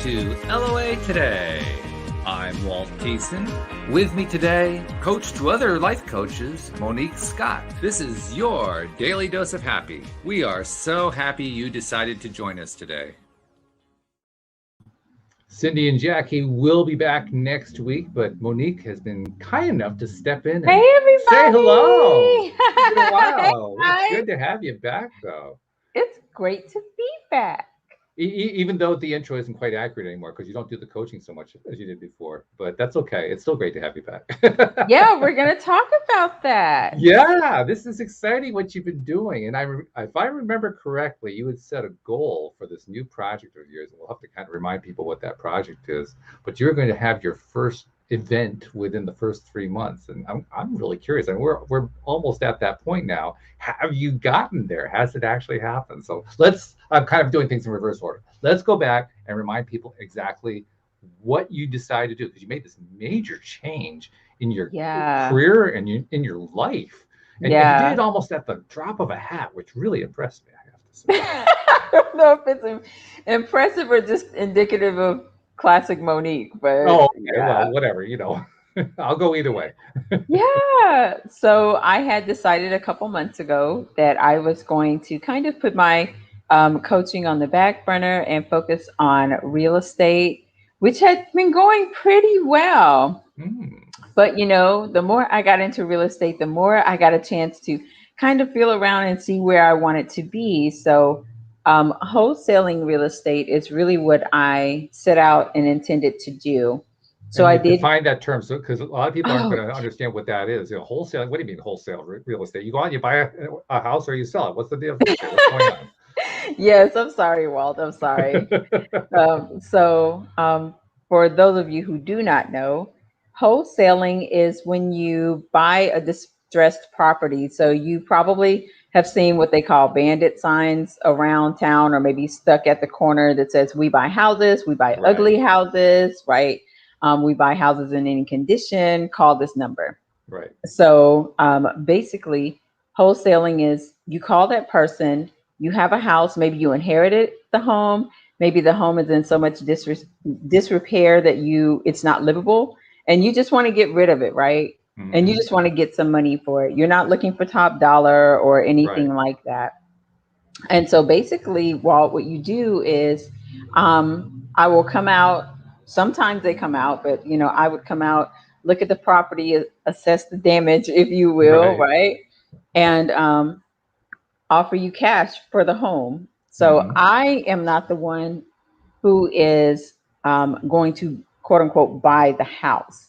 to LOA Today. I'm Walt Thiessen. With me today, coach to other life coaches, Monique Scott. This is your Daily Dose of Happy. We are so happy you decided to join us today. Cindy and Jackie will be back next week, but Monique has been kind enough to step in and hey, everybody. Say hello. It's been a while. Hi. It's good to have you back, though. It's great to be back. Even though the intro isn't quite accurate anymore because you don't do the coaching so much as you did before, but that's okay. It's still great to have you back. Yeah, we're going to talk about that. Yeah, this is exciting what you've been doing. And if I remember correctly, you had set a goal for this new project of yours. And we'll have to kind of remind people what that project is. But you're going to have your first event within the first 3 months. And I'm really curious. And we're almost at that point now. Have you gotten there? Has it actually happened? So I'm kind of doing things in reverse order. Let's go back and remind people exactly what you decided to do, because you made this major change in your career and in your life. And you did it almost at the drop of a hat, which really impressed me, I have to say. I don't know if it's impressive or just indicative of classic Monique, but well, whatever, I'll go either way. Yeah. So I had decided a couple months ago that I was going to kind of put my coaching on the back burner and focus on real estate, which had been going pretty well. But, the more I got into real estate, the more I got a chance to kind of feel around and see where I wanted to be. So wholesaling real estate is really what I set out and intended to do. So I did define that term, so because a lot of people aren't going to understand what that is. Wholesale. What do you mean wholesale real estate? You go out, you buy a house, or you sell it. What's the deal? What's going on? Yes, I'm sorry, Walt. I'm sorry. For those of you who do not know, wholesaling is when you buy a distressed property. So you probably have seen what they call bandit signs around town, or maybe stuck at the corner that says, "We buy houses, we buy ugly houses," right? We buy houses in any condition, call this number. Right. So basically, wholesaling is you call that person, you have a house, maybe you inherited the home, maybe the home is in so much disrepair that it's not livable, and you just want to get rid of it, right? Mm-hmm. And you just want to get some money for it. You're not looking for top dollar or anything like that. And so basically, Walt, what you do is I will come out. Sometimes they come out, but I would come out, look at the property, assess the damage, if you will, right? And offer you cash for the home. So I am not the one who is going to quote unquote buy the house.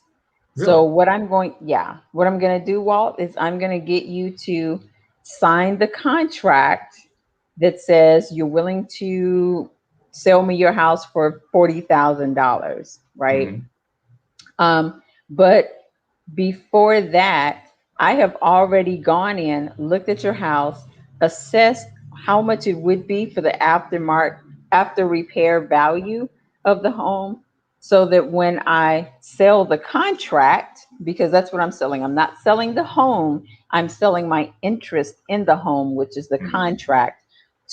Really? So what I'm going to do, Walt, is I'm going to get you to sign the contract that says you're willing to sell me your house for $40,000, right? But before that, I have already gone in, looked at your house, assessed how much it would be for the after repair value of the home, so that when I sell the contract, because that's what I'm selling, I'm not selling the home, I'm selling my interest in the home, which is the contract,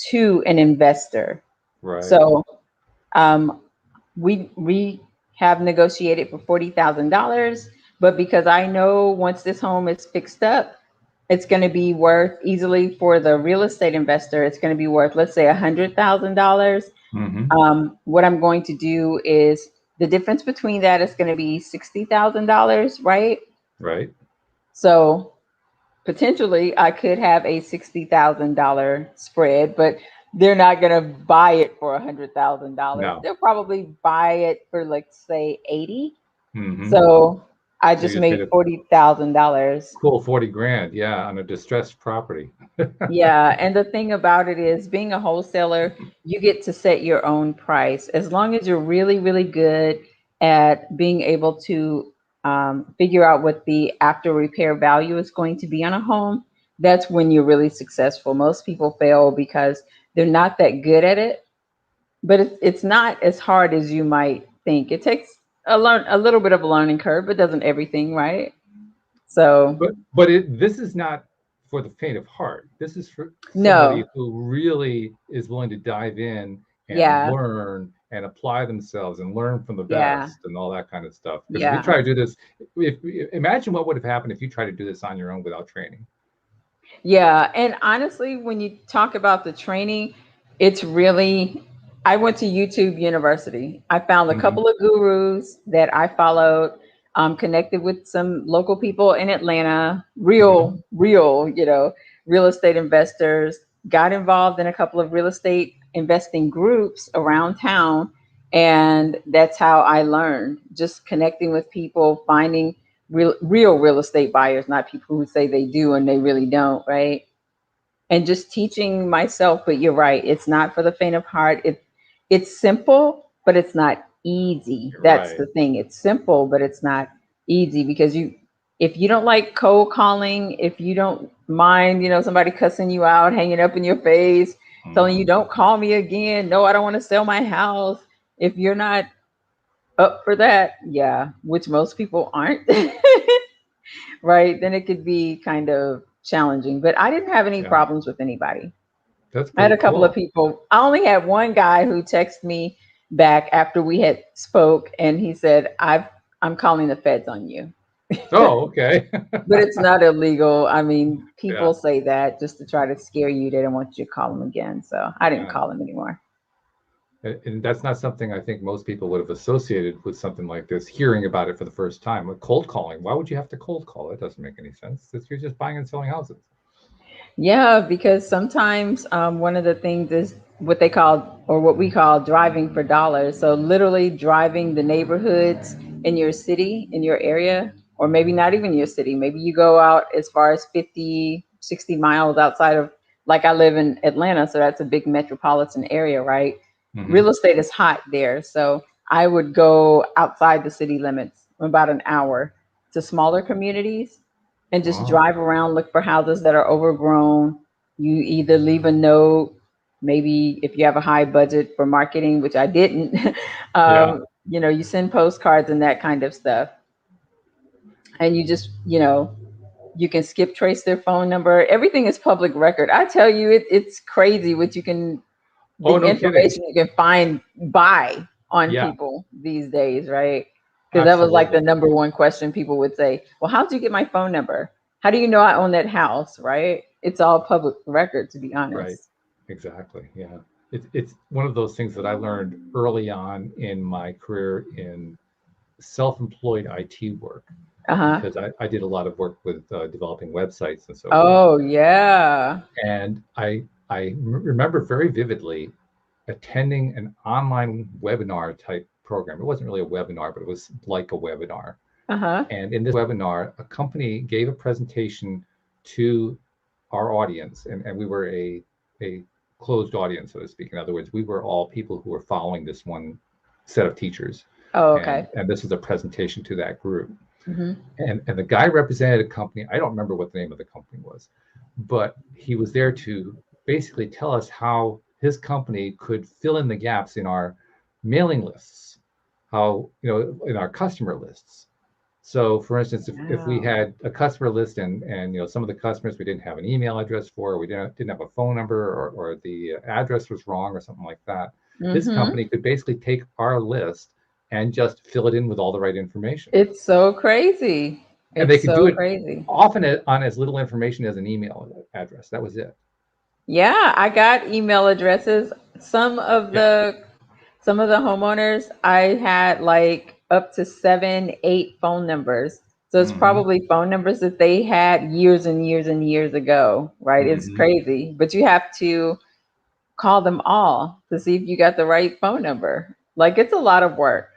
to an investor. Right. So we have negotiated for $40,000, but because I know once this home is fixed up, it's going to be worth easily for the real estate investor. It's going to be worth, let's say, $100,000. What I'm going to do is the difference between that is going to be $60,000, right? Right. So potentially I could have a $60,000 spread, but they're not going to buy it for $100,000. No. They'll probably buy it for, let's say, 80. So I just made $40,000. Cool, 40 grand, yeah, on a distressed property. Yeah, and the thing about it is, being a wholesaler, you get to set your own price. As long as you're really, really good at being able to figure out what the after repair value is going to be on a home, that's when you're really successful. Most people fail because they're not that good at it, but it's not as hard as you might think. It takes a little bit of a learning curve, but doesn't everything, right? So, but this is not for the faint of heart. This is for somebody who really is willing to dive in and Yeah. learn and apply themselves and learn from the Yeah. best and all that kind of stuff. Because if you Yeah. try to do this, imagine what would have happened if you tried to do this on your own without training. Yeah, and honestly, when you talk about the training, it's really, I went to YouTube University. I found a Hmm. couple of gurus that I followed, connected with some local people in Atlanta, Hmm. real estate investors, got involved in a couple of real estate investing groups around town. And that's how I learned, just connecting with people, finding real real estate buyers, not people who say they do and they really don't, right? And just teaching myself. But you're right, it's not for the faint of heart. It's simple, but it's not easy. That's Right. the thing. It's simple, but it's not easy because if you don't like cold calling, if you don't mind, somebody cussing you out, hanging up in your face, telling you Hmm. don't call me again, no, I don't want to sell my house. If you're not up for that, yeah, which most people aren't, right? Then it could be kind of challenging. But I didn't have any Yeah, problems with anybody. that's I had pretty a couple of cool. people. I only had one guy who texted me back after we had spoke, and he said, I'm calling the feds on you." Oh, okay. But it's not illegal. I mean, Yeah, people say that just to try to scare you. They don't want you to call them again. So I didn't yeah. call him anymore. And that's not something I think most people would have associated with something like this, hearing about it for the first time. With cold calling, why would you have to cold call? It doesn't make any sense. You're just buying and selling houses. Yeah, because sometimes one of the things is what they call, or what we call, driving for dollars. So literally driving the neighborhoods in your city, in your area, or maybe not even your city. Maybe you go out as far as 50, 60 miles outside of, like I live in Atlanta, so that's a big metropolitan area, right? Hmm. Real estate is hot there. So I would go outside the city limits about an hour to smaller communities and just Oh, drive around, look for houses that are overgrown. You either leave a note, maybe if you have a high budget for marketing, which I didn't, yeah. you send postcards and that kind of stuff. And you just, you can skip trace their phone number. Everything is public record. I tell you, it's crazy what the Oh, no kidding. information you can buy on Yeah, people these days, right? Because that was like the absolutely. number one question people would say. Well, how'd you get my phone number? How do you know I own that house, right? It's all public record, to be Right. honest. Exactly. Yeah. It's one of those things that I learned early on in my career in self-employed IT work, Uh-huh. because I did a lot of work with developing websites and so forth. Oh, yeah. And remember very vividly attending an online webinar type program. It wasn't really a webinar, but it was like a webinar. Uh-huh. And in this webinar, a company gave a presentation to our audience, and we were a closed audience, so to speak. In other words, we were all people who were following this one set of teachers, Oh, and okay. this was a presentation to that group. Mm-hmm. And the guy represented a company. I don't remember what the name of the company was, but he was there to basically tell us how his company could fill in the gaps in our mailing lists, how, in our customer lists. So, for instance, if we Wow. had a customer list, and some of the customers we didn't have an email address for, or we didn't have a phone number, or the address was wrong or something like that, this Mm-hmm. company could basically take our list and just fill it in with all the right information. It's so crazy. And they It's could do so it crazy. often on as little information as an email address. That was it. Yeah, I got email addresses. Some of Yeah. the some of the homeowners, I had like up to 7, 8 phone numbers. So it's Hmm. probably phone numbers that they had years and years and years ago, right? It's Hmm. crazy. But you have to call them all to see if you got the right phone number. Like it's a lot of work.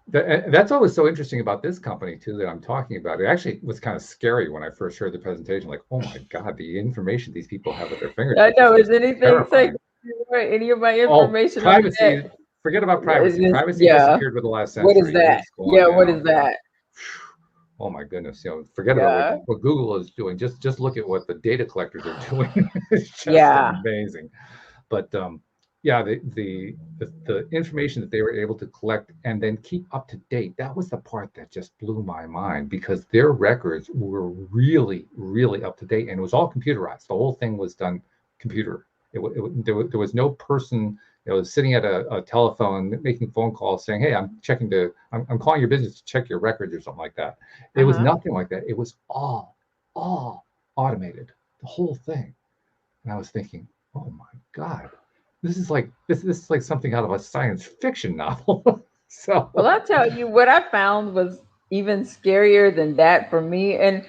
That's always so interesting about this company too that I'm talking about. It actually was kind of scary when I first heard the presentation. Like, oh my God, the information these people have at their I fingertips is know. Is just anything safe? terrifying. Any of my Oh, information on the privacy. net? Forget about It's privacy. just, Privacy yeah. disappeared with the last What is century. that? It's gone Yeah, what now. is that? Oh my goodness. Forget about Yeah. what Google is doing. Just look at what the data collectors are doing. It's just Yeah. amazing. But yeah, the information that they were able to collect and then keep up to date, that was the part that just blew my mind, because their records were really, really up to date, and it was all computerized. The whole thing was done computer. There was no person was sitting at a telephone making phone calls saying, "Hey, I'm calling your business to check your records," or something like that. It was Uh-huh. nothing like that. It was all automated, the whole thing. And I was thinking, oh my God, this is like something out of a science fiction novel. Well, So I'll tell you what I found was even scarier than that for me. And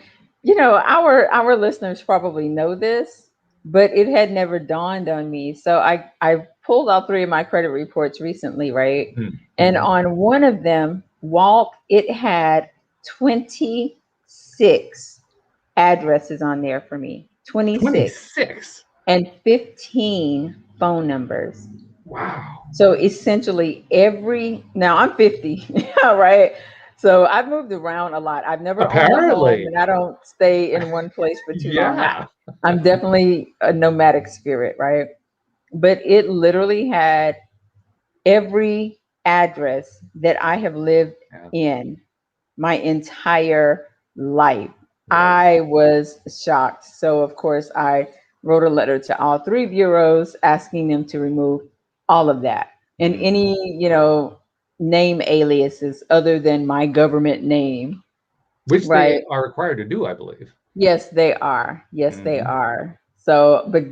our listeners probably know this, but it had never dawned on me. So I pulled out three of my credit reports recently, right? And mhm. on one of them, Walt, it had 26 addresses on there for me. 26 26. and 15 phone numbers. Wow. So essentially, now I'm 50, right? So I've moved around a lot. I've never owned a home Apparently. and I don't stay in one place for too long. Yeah. I'm definitely a nomadic spirit, right? But it literally had every address that I have lived Yeah. in my entire life. Right. I was shocked. So, of course, I wrote a letter to all three bureaus asking them to remove all of that and Mhm. any, name aliases other than my government name, Which they right? are required to do, I believe. Yes, they are. Yes, they Hmm. are. So, but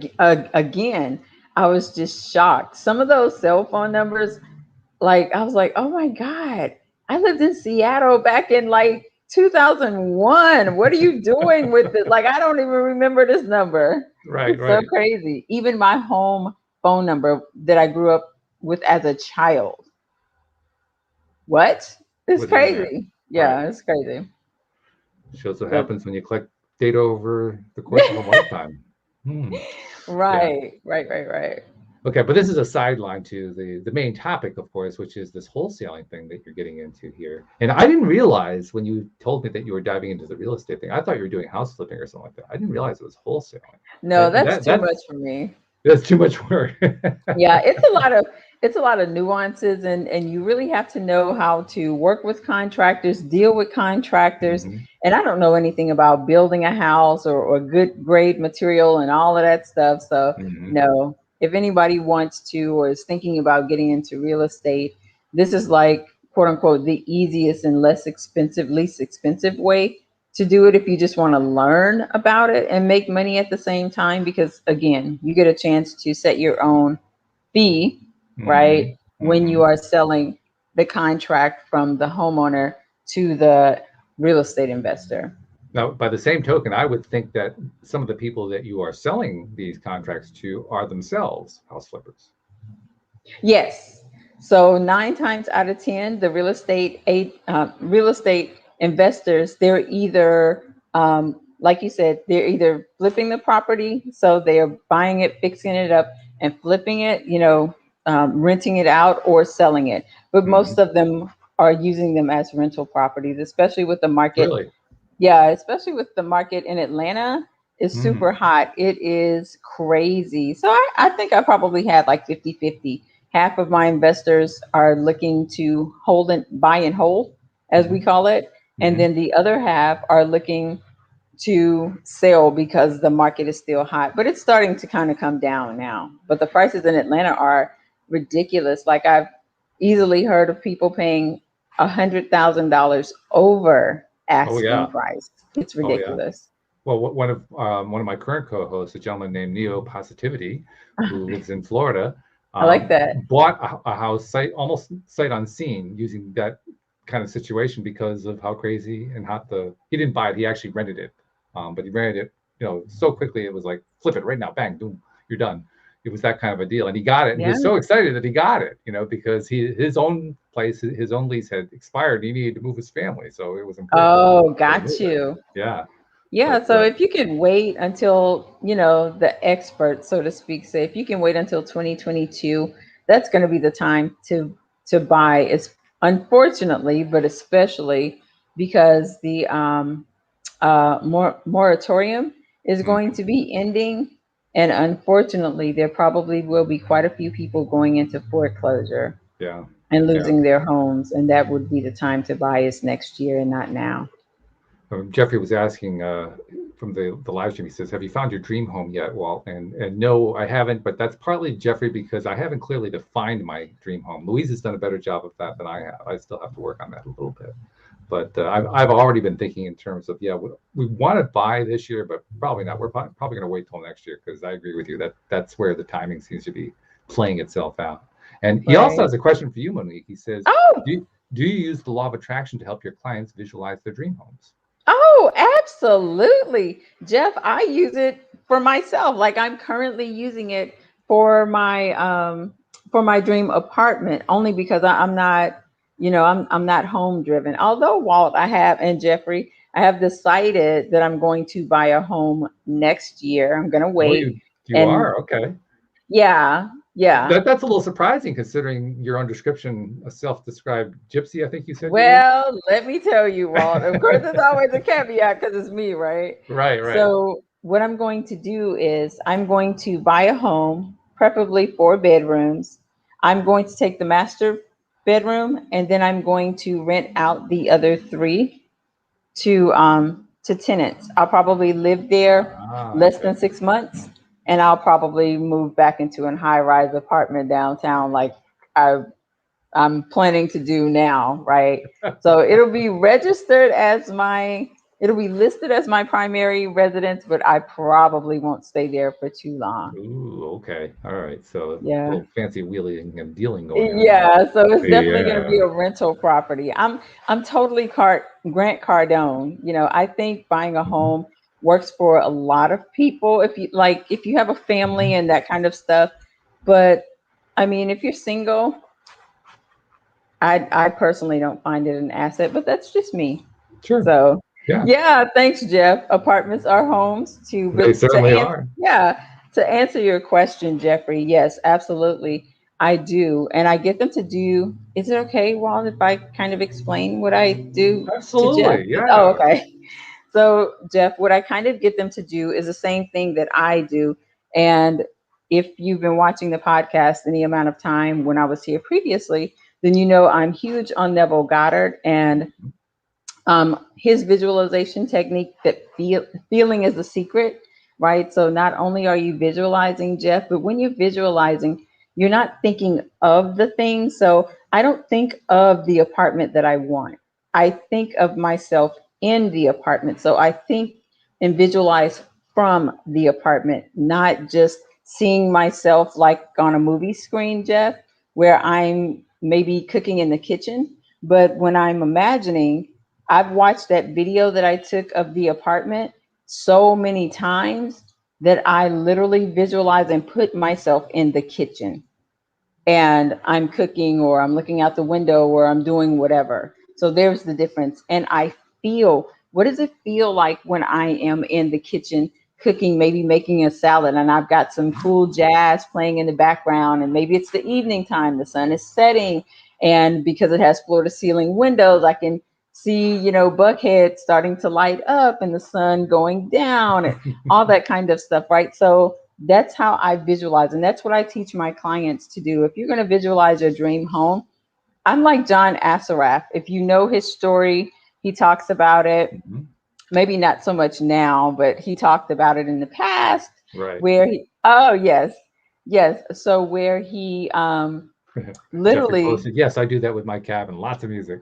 again, I was just shocked. Some of those cell phone numbers, like I was like, oh my God, I lived in Seattle back in like 2001. What are you doing with it? Like, I don't even remember this number. Right, It's so right. crazy. Even my home phone number that I grew up with as a child. What? It's Wasn't in there. crazy. Right. Yeah, it's crazy. Shows what But happens when you collect data over the course of a lifetime. Hmm. Yeah. right. Okay, but this is a sideline to the main topic, of course, which is this wholesaling thing that you're getting into here. And I didn't realize when you told me that you were diving into the real estate thing, I thought you were doing house flipping or something like that. I didn't realize it was wholesaling. No, And that's that too much that's for me. that's too much work. Yeah, it's a lot of nuances, and you really have to know how to work with contractors, deal with contractors. Hmm. And I don't know anything about building a house or good grade material and all of that stuff. So Hmm. no, if anybody wants to or is thinking about getting into real estate, this is like quote unquote the easiest and least expensive way to do it if you just want to learn about it and make money at the same time, because again, you get a chance to set your own fee, right? Hmm. When Hmm. you are selling the contract from the homeowner to the real estate investor. Now, by the same token, I would think that some of the people that you are selling these contracts to are themselves house flippers. Yes. So 9 times out of 10, the real estate investors, they're either, like you said, they're either flipping the property, so they are buying it, fixing it up, and flipping it, renting it out or selling it. But Hmm. most of them are using them as rental properties, especially with the market. Really? Yeah, especially with the market in Atlanta is super Hmm. hot. It is crazy. So I think I probably had like 50-50. Half of my investors are looking to hold and buy and hold, as we Hmm. call it. And Hmm. then the other half are looking to sell because the market is still hot. But it's starting to kind of come down now. But the prices in Atlanta are ridiculous. Like I've easily heard of people paying $100,000 over Oh asking yeah. price. It's Oh yeah. ridiculous. Well, one of my current co-hosts, a gentleman named Neo Positivity, who lives in Florida, I like that. bought a house almost sight unseen using that kind of situation because of how crazy and hot the. He didn't buy it; he actually rented it, but he rented it, so quickly it was like flip it right now, bang, boom, you're done. It was that kind of a deal, and he got it, and he Yeah. was so excited that he got it, because his own place, his own lease had expired, and he needed to move his family, so it was important Oh, to got move it. you. Yeah, Yeah, but so if you can wait until, the experts, so to speak, say if you can wait until 2022, that's going to be the time to buy. It's unfortunately, but especially because the moratorium is going mhm, to be ending, and unfortunately, there probably will be quite a few people going into foreclosure yeah, and yeah. losing their homes, and that would be the time to buy is next year and not now. Jeffrey was asking from the live stream. He says, "Have you found your dream home yet, Walt?" And no, I haven't. But that's partly, Jeffrey, because I haven't clearly defined my dream home. Louise has done a better job of that than I have. I still have to work on that a little bit. But I've already been thinking in terms of, yeah, we want to buy this year, but probably not. We're probably going to wait till next year, because I agree with you that that's where the timing seems to be playing itself out. And he also Right. has a question for you, Monique. He says, Oh, do you use the law of attraction to help your clients visualize their dream homes? oh, absolutely. Jeff, I use it for myself. Like I'm currently using it for my dream apartment only because I'm not, I'm not home driven. Although Walt, I have and Jeffrey, I have decided that I'm going to buy a home next year. I'm going to Oh, wait you and are? Okay. yeah, yeah. That's a little surprising, considering your own description, a self-described gypsy, I think you said you were. Well, let me tell you, Walt. Of course, there's always a caveat because it's me, right? Right, right. So, what I'm going to do is I'm going to buy a home, preferably 4 bedrooms. I'm going to take the master bedroom and then I'm going to rent out the other three to tenants. I'll probably live there less Okay. than 6 months, and I'll probably move back into a high-rise apartment downtown, like I I'm planning to do now, right? So it'll be listed as my primary residence, but I probably won't stay there for too long. Ooh, okay. All right. So a Yeah. little fancy wheeling and dealing going on there. Yeah, so it's definitely going to be Yeah. a rental property. I'm totally Grant Cardone. I think buying a Mhm, home works for a lot of people if you have a family mhm. and that kind of stuff. But I mean, if you're single, I personally don't find it an asset, but that's just me. Sure. So, Yeah, yeah, thanks, Jeff. Apartments are homes they to certainly answer. are. Yeah, to answer your question, Jeffrey. Yes, absolutely, I do, and I get them to do. Is it okay, Walt, if I kind of explain what I do to Jeff? Absolutely. Oh, Yeah. okay. So, Jeff, what I kind of get them to do is the same thing that I do, and if you've been watching the podcast any amount of time when I was here previously, then you know I'm huge on Neville Goddard and his visualization technique that feeling is the secret, right? So not only are you visualizing, Jeff, but when you're visualizing, you're not thinking of the thing. So I don't think of the apartment that I want. I think of myself in the apartment. So I think and visualize from the apartment, not just seeing myself like on a movie screen, Jeff, where I'm maybe cooking in the kitchen. But when I'm imagining, I've watched that video that I took of the apartment so many times that I literally visualize and put myself in the kitchen and I'm cooking or I'm looking out the window or I'm doing whatever. So there's the difference. And I feel, what does it feel like when I am in the kitchen cooking, maybe making a salad and I've got some cool jazz playing in the background and maybe it's the evening time, the sun is setting, and because it has floor to ceiling windows, I can see, Buckhead starting to light up and the sun going down and all that kind of stuff, right? So that's how I visualize. And that's what I teach my clients to do. If you're going to visualize your dream home, I'm like John Assaraf. If you know his story, he talks about it, Mhm. maybe not so much now, but he talked about it in the past Right. where oh, yes, yes. So where he Jeffrey literally, posted, yes, I do that with my cabin. Lots of music.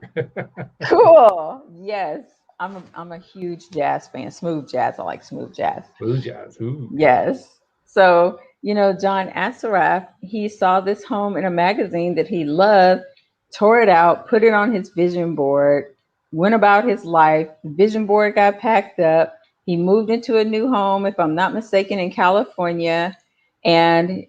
cool. Yes. I'm a huge jazz fan, smooth jazz. I like smooth jazz. Blue jazz. Ooh. Yes. So, John Assaraf, he saw this home in a magazine that he loved, tore it out, put it on his vision board, went about his life. The vision board got packed up. He moved into a new home, if I'm not mistaken, in California. And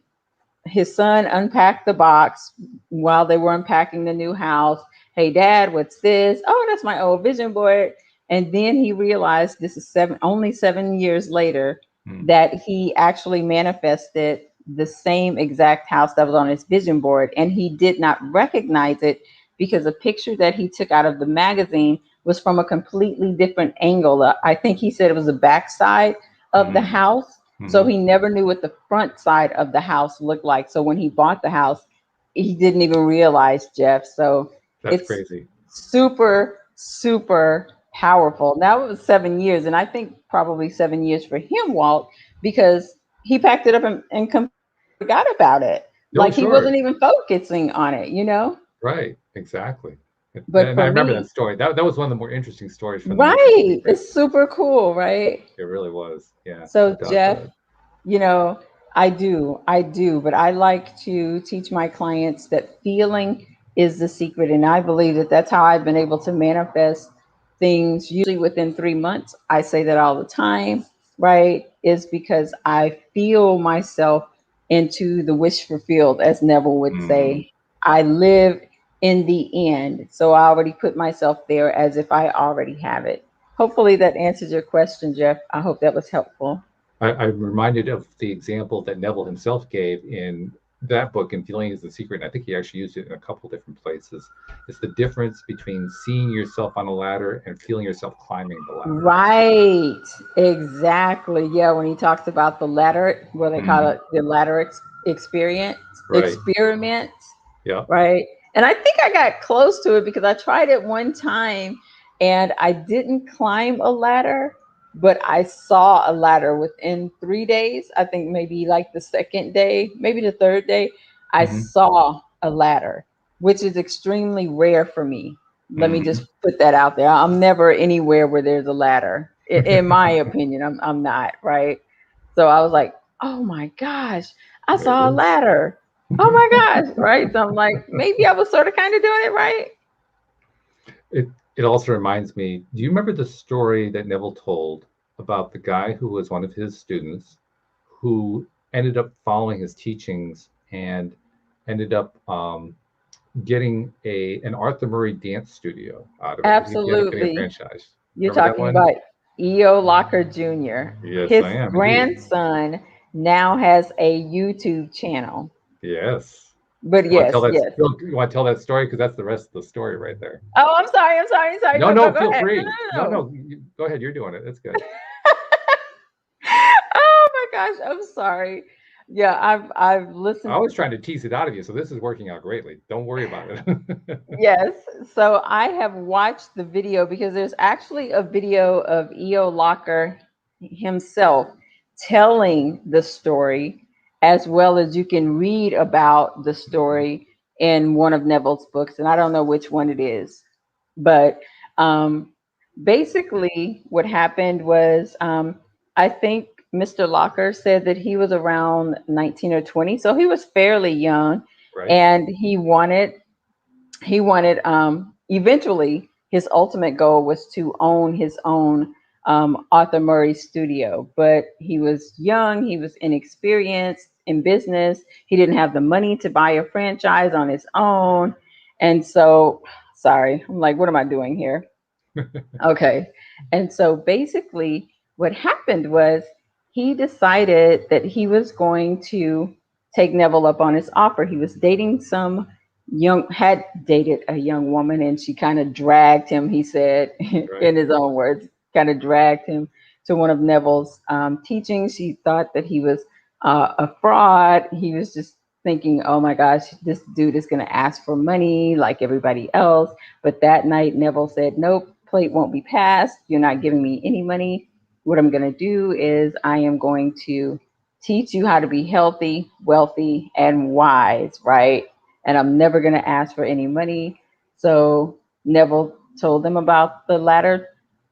his son unpacked the box while they were unpacking the new house. Hey, Dad, what's this? Oh, that's my old vision board. And then he realized this is only 7 years later Hmm. that he actually manifested the same exact house that was on his vision board. And he did not recognize it because a picture that he took out of the magazine was from a completely different angle. I think he said it was the backside of the Hmm. house, so Hmm. he never knew what the front side of the house looked like. So when he bought the house, he didn't even realize, Jeff. So That's it's crazy. super, super. powerful. Now it was 7 years, and I think probably 7 years for him, Walt, because he packed it up and completely forgot about it. Oh, Like he wasn't sure. even focusing on it, you know? Right. Exactly. But And for I remember that me, story. That was one of the more interesting stories from the movie, The right, Secret. it's super cool, right? It really was. Yeah, no So, doubt Jeff, about it. you know, I do, but I like to teach my clients that feeling is the secret. And I believe that that's how I've been able to manifest things usually within 3 months. I say that all the time, right? Is because I feel myself into the wish fulfilled, as Neville would Mhm. say. I live in the end. So I already put myself there as if I already have it. Hopefully that answers your question, Jeff. I hope that was helpful. I'm reminded of the example that Neville himself gave in that book, and Feeling is the Secret. And I think he actually used it in a couple different places. It's the difference between seeing yourself on a ladder and feeling yourself climbing the ladder. Right, exactly. Yeah, when he talks about the ladder, what they call Mhm. it, the ladder experience, Right. experiment, Yeah. right? And I think I got close to it because I tried it one time and I didn't climb a ladder, but I saw a ladder within 3 days. I think maybe like the second day, maybe the third day, I Hmm. saw a ladder, which is extremely rare for me. Let me Hmm. just put that out there. I'm never anywhere where there's a ladder. In my opinion, I'm not, right? So I was like, oh my gosh, I There it saw a is. ladder. Oh my gosh, right? So I'm like, maybe I was sort of kind of doing it right. It it also reminds me, do you remember the story that Neville told about the guy who was one of his students who ended up following his teachings and ended up getting an Arthur Murray dance studio out of it. He ended up getting a Absolutely. franchise. You're Remember that talking one? about E.O. Locker Jr. Yes, His I am indeed. grandson now has a YouTube channel. Yes. But You want to tell yes, that? yes. You want to tell that story because that's the rest of the story right there. Oh, I'm sorry. I'm sorry. I'm sorry. No, No, no, go feel ahead. No, free. no, No, no, no. no, go ahead. You're doing it. It's good. Oh my gosh, I'm sorry. Yeah, I've I listened. was trying to tease it out of you, so this is working out greatly. Don't worry about it. Yes. So I have watched the video because there's actually a video of E.O. Locker himself telling the story, as well as you can read about the story in one of Neville's books. And I don't know which one it is. But um, basically, what happened was I think Mr. Locker said that he was around 19 or 20. So he was fairly young. Right? And he wanted eventually his ultimate goal was to own his own Arthur Murray studio, but he was young, he was inexperienced in business, he didn't have the money to buy a franchise on his own. And so, sorry, I'm like, what am I doing here? Okay. And so basically, what happened was he decided that he was going to take Neville up on his offer. He was dating had dated a young woman, and she kind of dragged him, he said, Right. in his own words, kind of dragged him to one of Neville's teachings. She thought that he was a fraud. He was just thinking, oh my gosh, this dude is going to ask for money like everybody else. But that night, Neville said, nope, plate won't be passed. You're not giving me any money. What I'm going to do is I am going to teach you how to be healthy, wealthy, and wise, right? And I'm never going to ask for any money. So Neville told them about the ladder,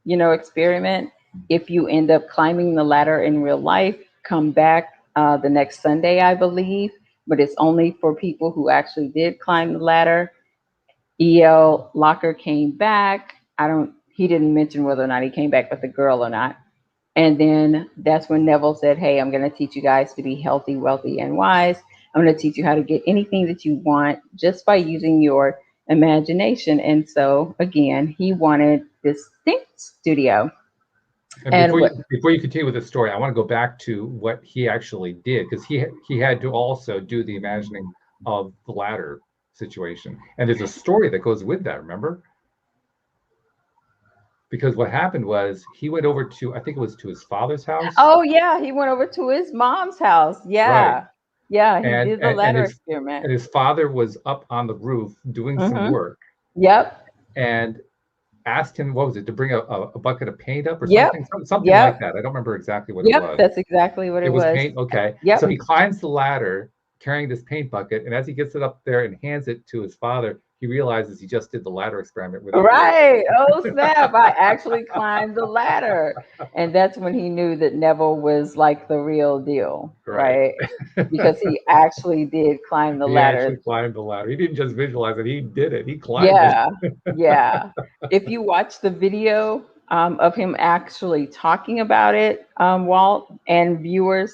experiment. If you end up climbing the ladder in real life, come back the next Sunday, I believe. But it's only for people who actually did climb the ladder. EL Locker came back. He didn't mention whether or not he came back with the girl or not. And then that's when Neville said, hey, I'm going to teach you guys to be healthy, wealthy, and wise. I'm going to teach you how to get anything that you want just by using your imagination. And so, again, he wanted this think studio. And And what before you continue with the story, I want to go back to what he actually did because he had to also do the imagining of the ladder situation. And there's a story that goes with that, remember? Because what happened was he went over to, I think it was to his father's house. Oh, yeah, he went over to his mom's house. Right. Yeah. Yeah, he And did the and, and ladder his experiment. and his father was up on the roof doing some Mm-hmm. work. Yep. And asked him, what was it, to bring a bucket of paint up or Yep. something, something like Yep. that. I don't remember exactly what it Yep. was. That's exactly what It it was was. paint. Okay. Yep. So he climbs the ladder carrying this paint bucket. And as he gets it up there and hands it to his father, he realizes he just did the ladder experiment without Right. realizing. Oh, snap. I actually climbed the ladder. And that's when he knew that Neville was like the real deal, Right. right? Because he actually did climb the He ladder. actually climbed the ladder. He didn't just visualize it. He did it. He climbed it. Yeah. Yeah. If you watch the video of him actually talking about it, Walt and viewers,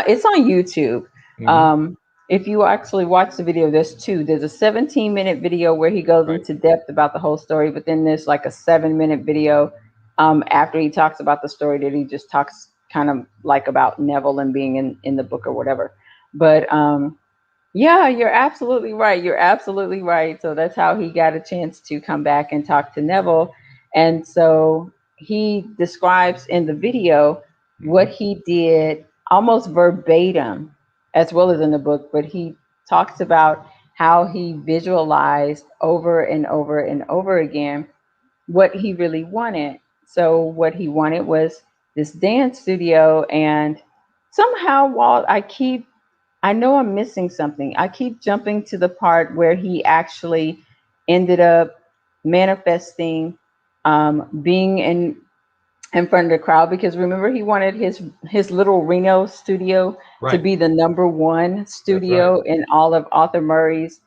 it's on YouTube. Hmm. Um, if you actually watch the video, there's two. There's a 17-minute video where he goes Right. into depth about the whole story, but then there's like a 7-minute video after he talks about the story that he just talks kind of like about Neville and being in the book or whatever. But yeah, you're absolutely right. You're absolutely right. So that's how he got a chance to come back and talk to Neville. And so he describes in the video what Hmm. he did almost verbatim, as well as in the book, but he talks about how he visualized over and over and over again what he really wanted. So what he wanted was this dance studio, and somehow, Walt, I know I'm missing something. I keep jumping to the part where he actually ended up manifesting being in front of the crowd, because remember he wanted his little Reno studio to Right. be the number one That's right. studio in all of Arthur Murray's,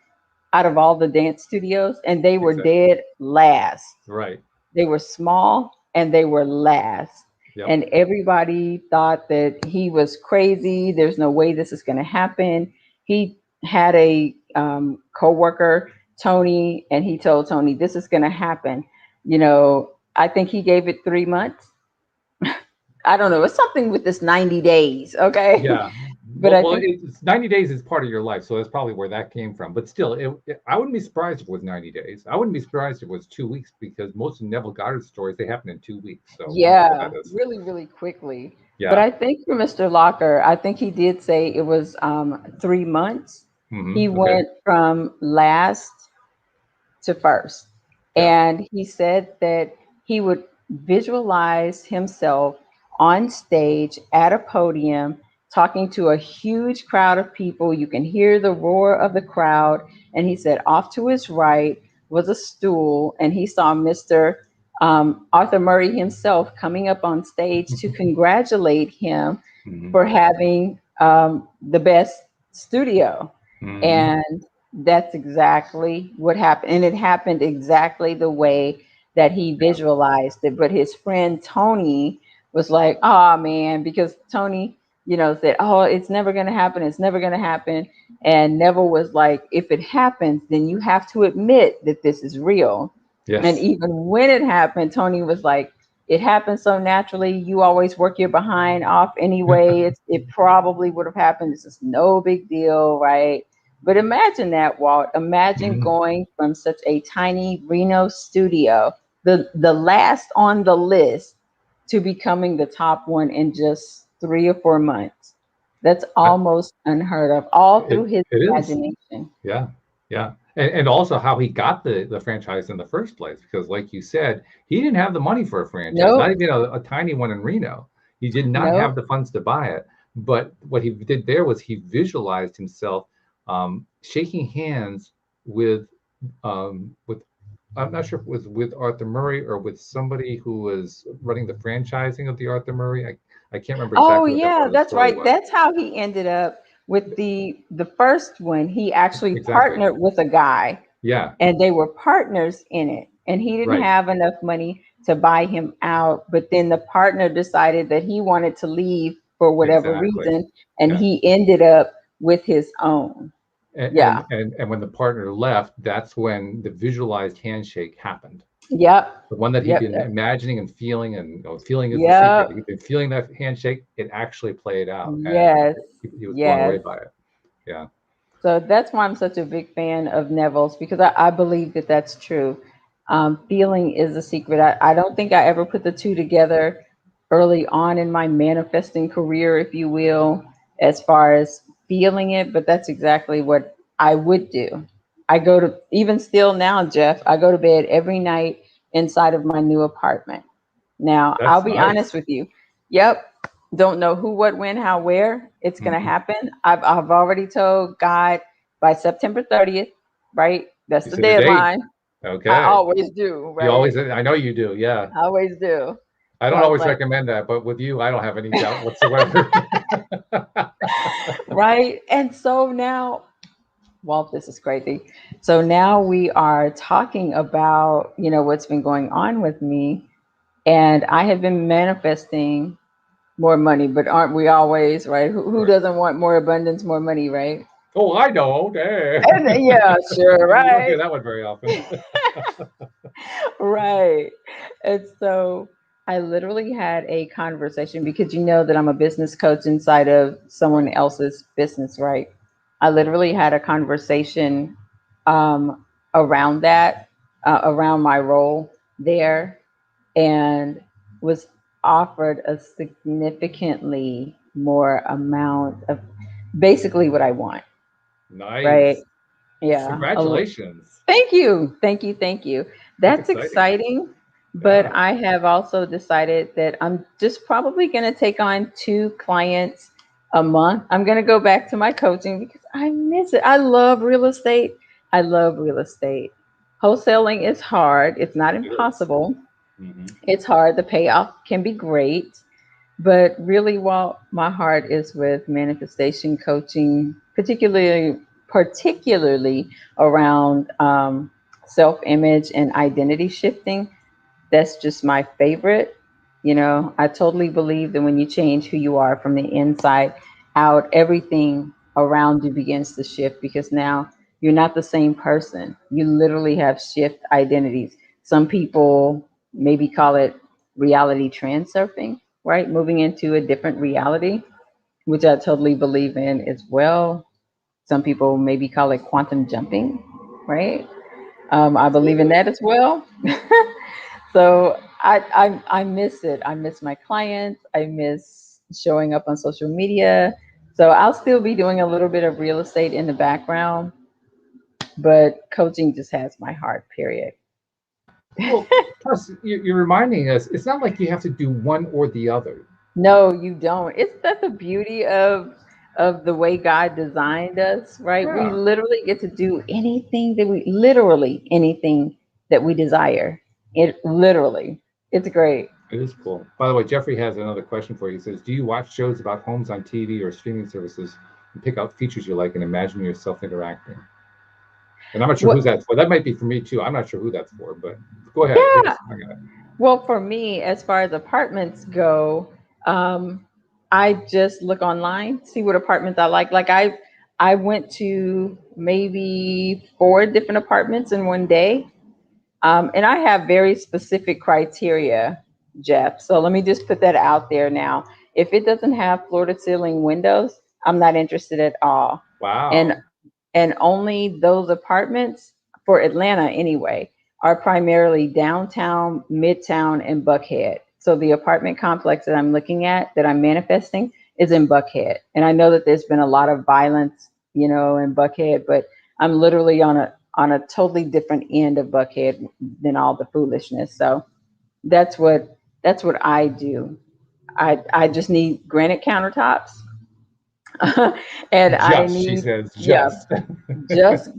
out of all the dance studios, and they were Exactly. dead last. Right. They were small and they were last. Yep. And everybody thought that he was crazy. There's no way this is going to happen. He had a co-worker, Tony, and he told Tony, this is going to happen. I think he gave it 3 months. I don't know. It's something with this 90 days. Okay. Yeah. But I Well, think, it's 90 days is part of your life, so that's probably where that came from. But still, I wouldn't be surprised if it was 90 days. I wouldn't be surprised if it was 2 weeks, because most of Neville Goddard's stories, they happen in 2 weeks. So we know what yeah, that is. really, really quickly. But Yeah. I think for Mr. Locker, I think he did say it was 3 months. Hmm. He Okay. went from last to first. Yeah. And he said that he would visualize himself on stage at a podium talking to a huge crowd of people. You can hear the roar of the crowd. And he said, off to his right was a stool, and he saw Mr. Arthur Murray himself coming up on stage to congratulate him Hmm. for having the best studio. Hmm. And that's exactly what happened. And it happened exactly the way that he Yeah. visualized it. But his friend Tony was like, oh man, because Tony, said, oh, it's never going to happen. It's never going to happen. And Neville was like, if it happens, then you have to admit that this is real. And Yes. even when it happened, Tony was like, it happened so naturally. You always work your behind off anyway. It probably would have happened. This is no big deal, right? But imagine that, Walt. Imagine Mhm. going from such a tiny Reno studio, the last on the list, to becoming the top one in just 3 or 4 months. That's I- almost unheard of, all through It his it is. imagination. Yeah. Yeah. And also how he got the franchise in the first place, because like you said, he didn't have the money for a franchise, not Nope, even a tiny one in Reno. He did not have nope. the funds to buy it. But what he did there was he visualized himself shaking hands with I'm not sure if it was with Arthur Murray or with somebody who was running the franchising of the Arthur Murray. I can't remember Oh exactly what that yeah, part of the that's story right. was. That's how he ended up with the first one. He actually Exactly. partnered with a guy, Yeah. and they were partners in it. And he didn't Right. have enough money to buy him out, but then the partner decided that he wanted to leave for whatever Exactly. reason, and Yeah. he ended up with his own. And, Yeah. and when the partner left, that's when the visualized handshake happened. Yep. The one that he'd Yep. been imagining and feeling, and feeling is the secret. Yep. He'd been feeling that handshake. It actually played out, and Yes. he was blown away Yes. by it. Yeah. So that's why I'm such a big fan of Neville's, because I believe that that's true. Feeling is a secret. I don't think I ever put the two together early on in my manifesting career, if you will, as far as feeling it, but that's exactly what I would do. I go to, even still now, Jeff, I go to bed every night inside of my new apartment. Now, I'll That's be honest nice. with you. Yep. Don't know who, what, when, how, where it's going to Mhm. happen. I've already told God by September 30th, right? That's You the set a date. deadline. I Okay. always do, You always, right? I know you do. Yeah. I always do. I So don't I was always like, recommend that, but with you, I don't have any doubt whatsoever. right. And so now, well, this is crazy. So now we are talking about, what's been going on with me. And I have been manifesting more money, but aren't we always, right? Who Right. doesn't want more abundance, more money, right? Oh, I know. Dang. And yeah, sure, You don't hear right? that one very often. Right. And so I literally had a conversation because you know that I'm a business coach inside of someone Right. else's business, right? I literally had a conversation um, around that, around my role there, and was offered a significantly more amount of basically what I want, right? Nice. Yeah, Congratulations. thank you. Thank you. Thank you. That's That's exciting. exciting. But Yeah. I have also decided that I'm just probably going to take on two clients a month. I'm going to go back to my coaching because I miss it. I love real estate. I love real estate. Wholesaling is hard, it's not It is. impossible. Hmm. It's hard. The payoff can be great. But really, while my heart is with manifestation coaching, particularly around self-image and identity shifting, that's just my favorite. I totally believe that when you change who you are from the inside out, everything around you begins to shift because now you're not the same person. You literally have shift identities. Some people maybe call it reality transurfing, right? Moving into a different reality, which I totally believe in as well. Some people maybe call it quantum jumping, right? I believe in that as well. So I miss it. I miss my clients. I miss showing up on social media. So I'll still be doing a little bit of real estate in the background, but coaching just has my heart, period. Well, plus you're reminding us, it's not like you have to do one or the other. No, you don't. It's That's the beauty of the way God designed us, right? We Yeah, literally get to do anything that we literally anything that we desire. It literally. It's great. it is cool. By the way, Jeffrey has another question for you. He says, do you watch shows about homes on TV or streaming services and pick out features you like and imagine yourself interacting? And I'm not sure What who's that's for. That might be for me too. I'm not sure who that's for, but go ahead. Give Yeah. us a second. Well, for me, as far as apartments go, um, I just look online, see what apartments I like. Like I went to maybe four different apartments in one day. And I have very specific criteria, Jeff. So let me just put that out there now. If it doesn't have floor to ceiling windows, I'm not interested at all. And Wow. and only those apartments for Atlanta anyway are primarily downtown, midtown, and Buckhead. So the apartment complex that I'm looking at, that I'm manifesting, is in Buckhead. And I know that there's been a lot of violence, in Buckhead, but I'm literally on a totally different end of Buckhead than all the foolishness. So that's what I do. I just need granite countertops, and I Just, she need, says, yeah, just. just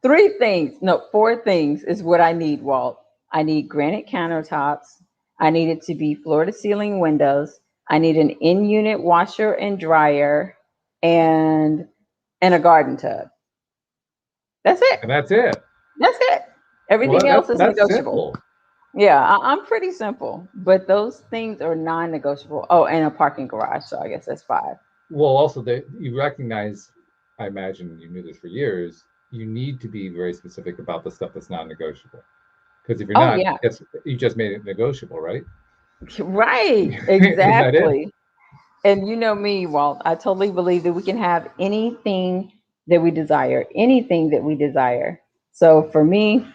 three things. No, four things is what I need, Walt. I need granite countertops. I need it to be floor to ceiling windows. I need an in-unit washer and dryer, and a garden tub. That's it. And that's it. That's it. Well, Everything else is that's negotiable. simple. Yeah, I'm pretty simple, but those things are non-negotiable. Oh, and a parking garage. So I guess that's five. Well, also you recognize, I imagine you knew this for years, you need to be very specific about the stuff that's non-negotiable. Because if you're Oh not, yeah, you just made it negotiable, right? right. Isn't that it? Exactly. And you know me, Walt, I totally believe that we can have anything that we desire, anything that we desire. So for me,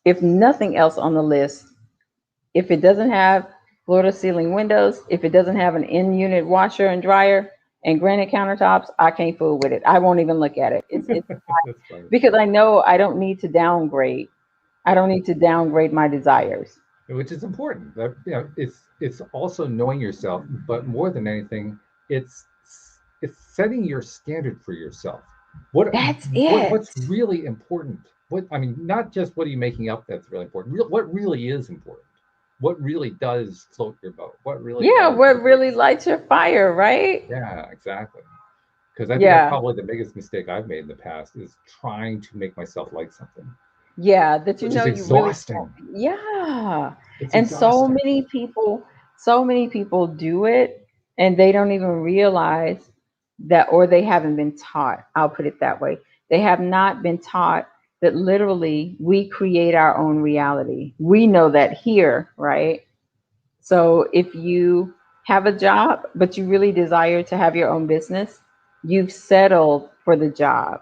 if nothing else on the list, if it doesn't have floor to ceiling windows, if it doesn't have an in unit washer and dryer and granite countertops, I can't fool with it. I won't even look at it. It's That's funny. because I know I don't need to downgrade. I don't need to downgrade my desires. which is important. That, it's also knowing yourself, but more than anything, it's it's setting your standard for yourself. What That's it. what's really important? What I mean, not just what are you making up that's really important. What really is important? What really does float your boat? What really Yeah, does what motivate really you? lights your fire, right? Yeah, exactly. Because I think that's Yeah. probably the biggest mistake I've made in the past is trying to make myself like something, Yeah, that you which is know you really don't. exhausting. Yeah. It's And exhausting. so many people do it and they don't even realize that, or they haven't been taught. I'll put it that way. They have not been taught that literally we create our own reality. We know that here, right? So if you have a job, but you really desire to have your own business, you've settled for the job.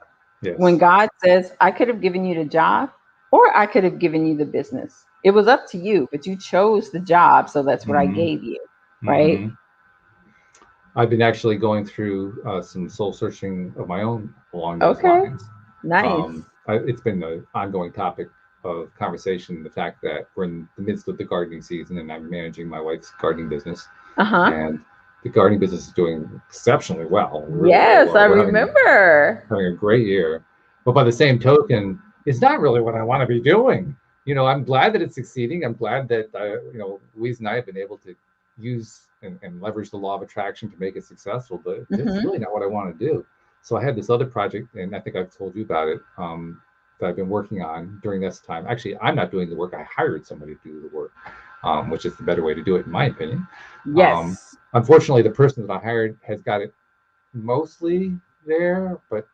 When Yes. God says, I could have given you the job or I could have given you the business, it was up to you, but you chose the job. So that's what I Hmm. gave you. Right. Hmm. I've been actually going through some soul searching of my own along those Okay. lines. Nice. It's been an ongoing topic of conversation. The fact that we're in the midst of the gardening season and I'm managing my wife's gardening business, Uh huh. and the gardening business is doing exceptionally well, really, really Yes, well. I We're remember. having a great year. But by the same token, it's not really what I want to be doing. I'm glad that it's succeeding. I'm glad that Louise and I have been able to use and leverage the law of attraction to make it successful. But it's Hmm. really not what I want to do. So I had this other project, and I think I've told you about it, that I've been working on during this time. Actually, I'm not doing the work. I hired somebody to do the work, which is the better way to do it, in my opinion. Um, Yes. Unfortunately, the person that I hired has got it mostly there, but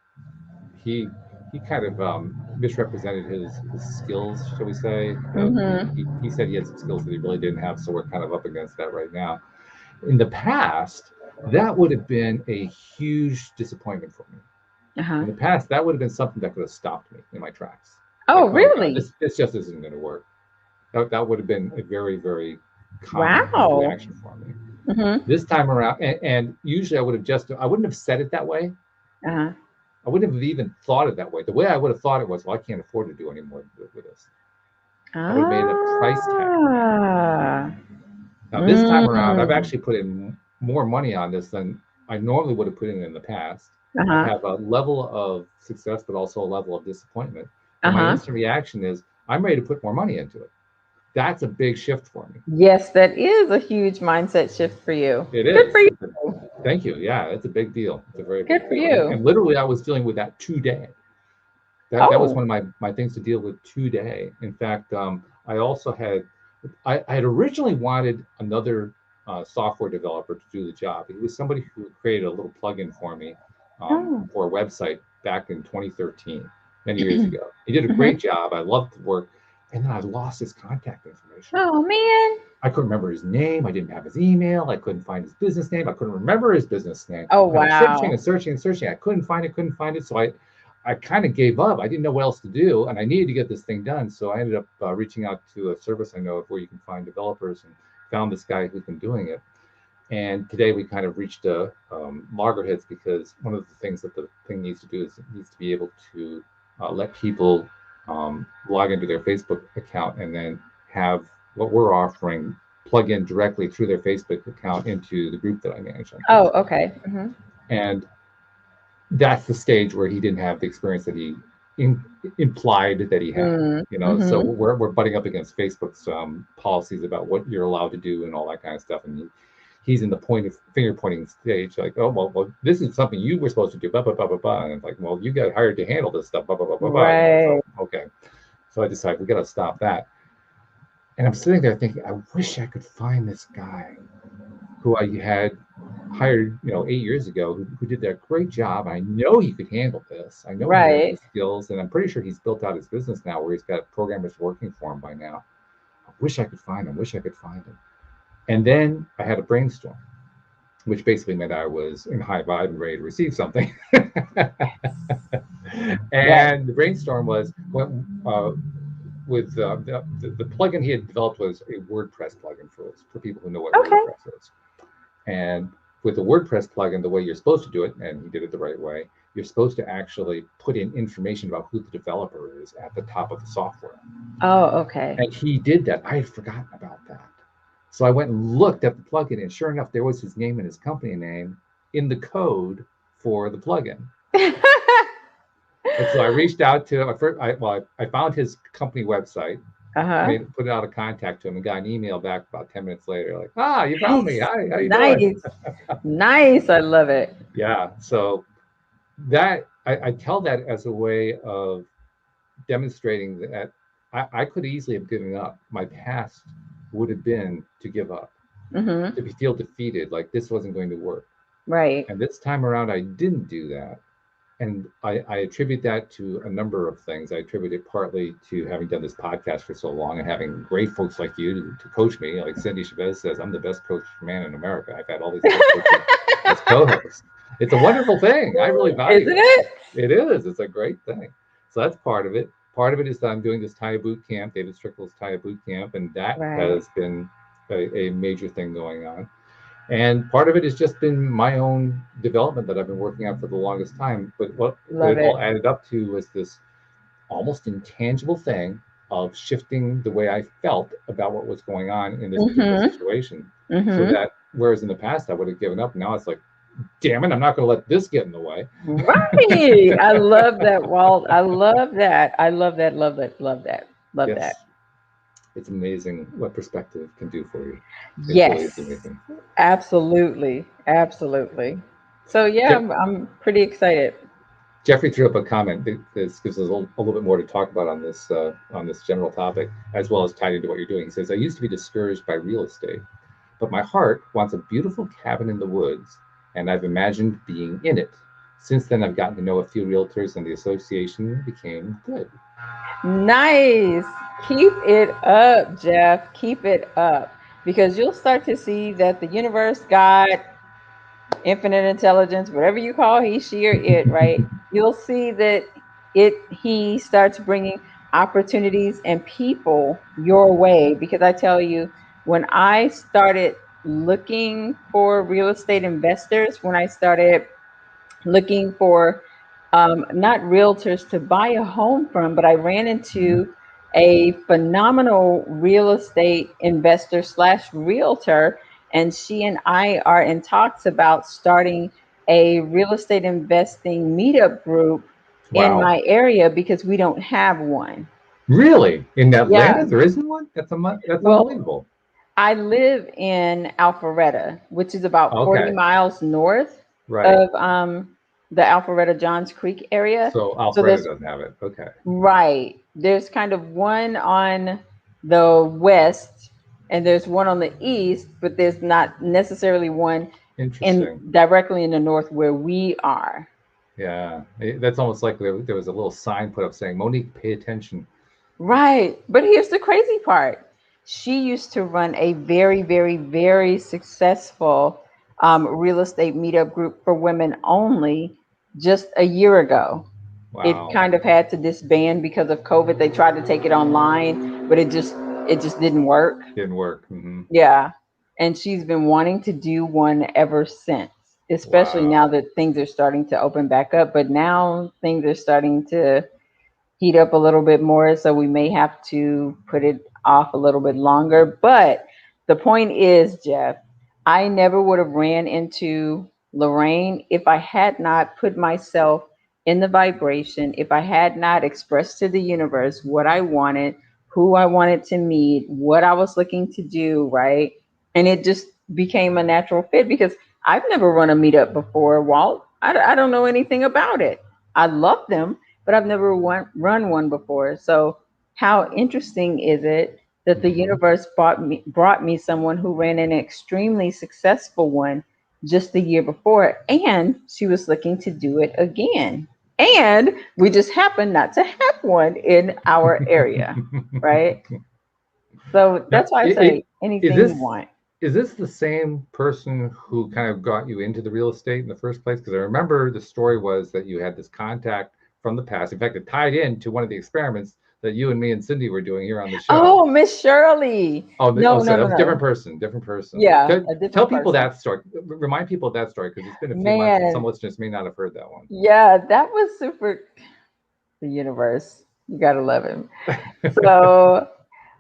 he he kind of misrepresented his skills, shall we say? Hmm. He said he had some skills that he really didn't have, so we're kind of up against that right now. In the past, that would have been a huge disappointment for me. Uh huh. In the past, that would have been something that could have stopped me in my tracks. Like, Oh, oh my God, really? this just isn't going to work. That would have been a very, very common Wow. reaction for me. Hmm. This time around, and usually I wouldn't have said it that way. Uh huh. I wouldn't have even thought it that way. The way I would have thought it was, well, I can't afford to do any more with this. I would have made it a price tag. Ah. Now, this time around, I've Mm. actually put in more money on this than I normally would have put in the past. I Uh-huh. have a level of success, but also a level of disappointment. And my Uh-huh. instant reaction is, I'm ready to put more money into it. That's a big shift for me. Yes, that is a huge mindset shift for you. It Good for is. you. Thank you. Yeah, it's a big deal. It's a very Good big for deal. you. And literally, I was dealing with that today. That was Oh. one of my things to deal with today. In fact, I also had I had originally wanted another software developer to do the job. It was somebody who created a little plugin for me Oh. for a website back in 2013, many years ago. He did a Hmm. great job. I loved the work, and then I lost his contact information. Oh man. I couldn't remember his name. I didn't have his email. I couldn't find his business name. I couldn't remember his business name. Oh And I was searching wow. and searching and searching. I couldn't find it, couldn't find it. So I kind of gave up. I didn't know what else to do, and I needed to get this thing done. So I ended up reaching out to a service I know of where you can find developers, and found this guy who's been doing it. And today we kind of reached loggerheads, because one of the things that the thing needs to do is it needs to be able to let people log into their Facebook account and then have what we're offering plug in directly through their Facebook account into the group that I manage on Oh, Facebook. okay. Hmm. And that's the stage where he didn't have the experience that he implied that he had. So Mm-hmm. we're butting up against Facebook's policies about what you're allowed to do and all that kind of stuff. And he's in the finger pointing stage, like, oh well, this is something you were supposed to do, blah blah blah blah blah. And it's like, well, you got hired to handle this stuff, blah blah blah blah blah. Right. So okay, so I decided we got to stop that. And I'm sitting there thinking, I wish I could find this guy who I had hired, 8 years ago, who did that great job. I know he could handle this. I know he has the Right. skills, and I'm pretty sure he's built out his business now where he's got programmers working for him by now. I wish I could find him. Wish I could find him. And then I had a brainstorm, which basically meant I was in high vibe and ready to receive something. Yes. And the brainstorm was with the plugin he had developed was a WordPress plugin for people who know what Okay. WordPress is. And with the WordPress plugin, the way you're supposed to do it, and he did it the right way, you're supposed to actually put in information about who the developer is at the top of the software. Oh, okay. And he did that. I had forgotten about that. So I went and looked at the plugin, and sure enough, there was his name and his company name in the code for the plugin. And so I reached out to him. I found his company website, Uh-huh. put out a contact to him, and got an email back about 10 minutes later, like, you found me. Nice. Hi, how you doing? Nice. Nice. I love it. Yeah. So that I tell that as a way of demonstrating that I could easily have given up. My past would have been to give up, Mm-hmm. to feel defeated, like this wasn't going to work. Right. And this time around, I didn't do that. And I attribute that to a number of things. I attribute it partly to having done this podcast for so long and having great folks like you to coach me. Like Cindy Chavez says, I'm the best coach man in America. I've had all these other coaches as co-hosts. It's a wonderful thing. I really value Isn't it. it? It is. It's a great thing. So that's part of it. Part of it is that I'm doing this Taya boot camp, David Strickle's Taya boot camp, and that Right. has been a major thing going on. And part of it has just been my own development that I've been working on for the longest time. But what Love it all it. added up to was this almost intangible thing of shifting the way I felt about what was going on in this particular Mm-hmm. situation. So Mm-hmm. that whereas in the past I would have given up, now it's like, damn it, I'm not going to let this get in the way. Right. I love that, Walt. I love that. I love that. Love that. Love that. Love that. Yes, it's amazing what perspective can do for you. It really is Yes. amazing. Absolutely. Absolutely. So yeah, Je- I'm pretty excited. Jeffrey threw up a comment. This gives us a little bit more to talk about on this general topic, as well as tied into what you're doing. He says, "I used to be discouraged by real estate, but my heart wants a beautiful cabin in the woods, and I've imagined being in it. Since then, I've gotten to know a few realtors, and the association became good." Nice. Keep it up, Jeff. Keep it up. Because you'll start to see that the universe, God, infinite intelligence, whatever you call he, she, or it, right? You'll see that he starts bringing opportunities and people your way. Because I tell you, when I started looking for real estate investors, when I started looking for not realtors to buy a home from, but I ran into a phenomenal real estate investor slash realtor, and she and I are in talks about starting a real estate investing meetup group in Wow, my area because we don't have one. really? In Yeah. Atlanta, there isn't one? That's Well, unbelievable. I live in Alpharetta, which is about 40 Okay, miles north right. of the Alpharetta Johns Creek area. So So Alpharetta there's doesn't have it. Okay, right, there's kind of one on the west and there's one on the east, but there's not necessarily one in interesting. directly in the north where we are. Yeah, that's almost like there was a little sign put up saying, "Monique, pay attention." Right. But here's the crazy part. She used to run a very, very, very successful real estate meetup group for women only just a year ago. It Wow, kind of had to disband because of COVID. They tried to take it online, but it just didn't work. didn't work. Hmm. Yeah. And she's been wanting to do one ever since, especially now Wow. that things are starting to open back up. But now things are starting to heat up a little bit more, so we may have to put it off a little bit longer. But the point is, Jeff, I never would have ran into Lorraine if I had not put myself in the vibration, if I had not expressed to the universe what I wanted, who I wanted to meet, what I was looking to do, right? And it just became a natural fit because I've never run a meetup before, Walt. I don't know anything about it. I love them, but I've never run one before. So how interesting is it that the Hmm. universe brought me someone who ran an extremely successful one just the year before, and she was looking to do it again. And we just happen not to have one in our area, right? So Now, that's why I say is anything you this want. is this the same person who kind of got you into the real estate in the first place? Because I remember the story was that you had this contact from the past. In fact, it tied into one of the experiments that you and me and Cindy were doing here on the show. Oh, Miss Shirley. Oh, No, no, sorry, that no, was a different no. person, different person. Yeah, Tell, a tell different people person. that story. Remind people of that story because it's been a few months and some Man, listeners may not have heard that one. yeah, that was super. The universe. You gotta love him. So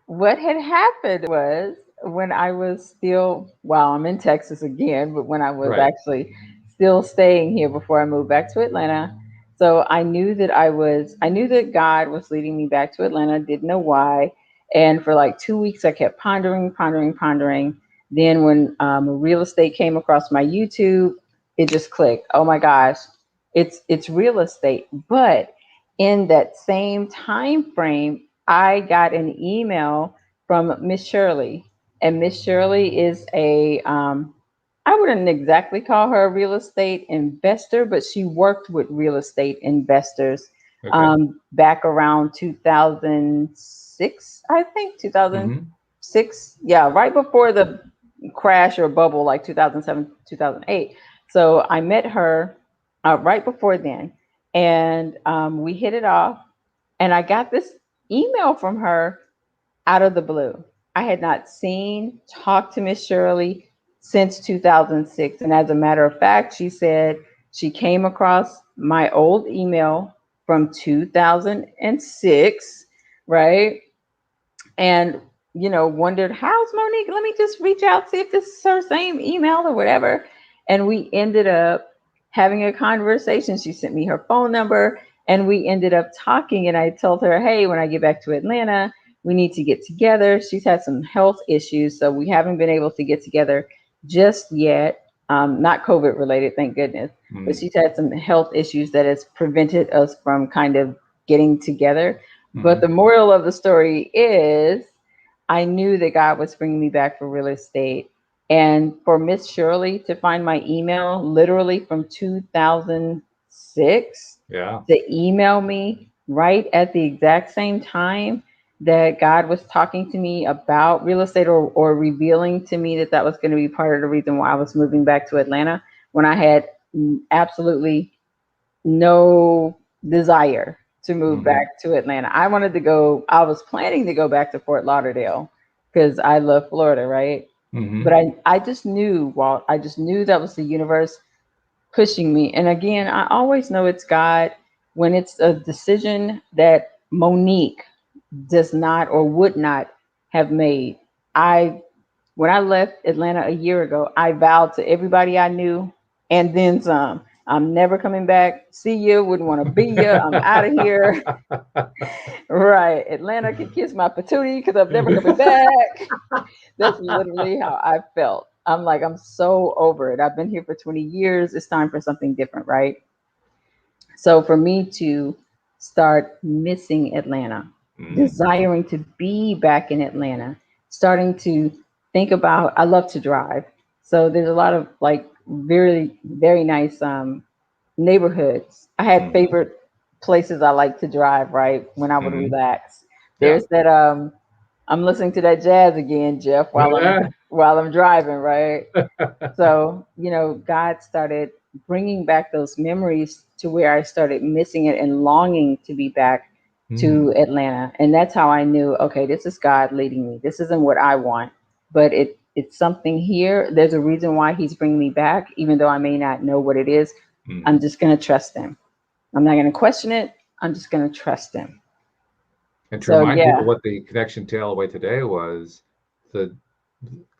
what had happened was when I was still, well, I'm in Texas again, but when I was Right. actually still staying here before I moved back to Atlanta. So I knew that God was leading me back to Atlanta, didn't know why. And for like 2 weeks, I kept pondering, pondering, pondering. Then when real estate came across my YouTube, it just clicked. Oh my gosh, it's real estate. But in that same time frame, I got an email from Miss Shirley, and Miss Shirley is I wouldn't exactly call her a real estate investor, but she worked with real estate investors Okay. back around 2006, I think Mm-hmm. 2006. Yeah, right before the crash or bubble, like 2007, 2008. So I met her right before then, and we hit it off. And I got this email from her out of the blue. I had not seen, talked to Miss Shirley since 2006. And as a matter of fact, she said she came across my old email from 2006, right? And, wondered, how's Monique? Let me just reach out, see if this is her same email or whatever. And we ended up having a conversation. She sent me her phone number and we ended up talking. And I told her, hey, when I get back to Atlanta, we need to get together. She's had some health issues, so we haven't been able to get together just yet. Not COVID related, thank goodness. But Mm-hmm. she's had some health issues that has prevented us from kind of getting together. But Mm-hmm. the moral of the story is I knew that God was bringing me back for real estate. And for Miss Shirley to find my email literally from 2006 Yeah. to email me right at the exact same time that God was talking to me about real estate, or revealing to me that that was going to be part of the reason why I was moving back to Atlanta when I had absolutely no desire to move Mm-hmm. back to Atlanta. I wanted to go, I was planning to go back to Fort Lauderdale because I love Florida, right? But Mm-hmm. I just knew, Walt, I just knew that was the universe pushing me. And again, I always know it's God when it's a decision that Monique does not or would not have made. I When I left Atlanta a year ago, I vowed to everybody I knew and then some. I'm never coming back. See you. Wouldn't want to be you. I'm out of here. Right. Atlanta can kiss my patootie because I'm never coming back. That's literally how I felt. I'm like, I'm so over it. I've been here for 20 years. It's time for something different, right? So for me to start missing Atlanta, Mm. desiring to be back in Atlanta, starting to think about, I love to drive. So there's a lot of like very, very nice neighborhoods. I had Mm-hmm. favorite places I like to drive, right? When I would Mm-hmm. relax. Yeah. There's that I'm listening to that jazz again, Jeff, Yeah. while I'm driving, right? So, God started bringing back those memories to where I started missing it and longing to be back to Mm. Atlanta. And that's how I knew, okay, this is God leading me. This isn't what I want, but it's something here. There's a reason why he's bringing me back, even though I may not know what it is. I'm Mm. just going to trust him. I'm not going to question it. I'm just going to trust him. And to So, remind people yeah. what the connection to LOA today was, the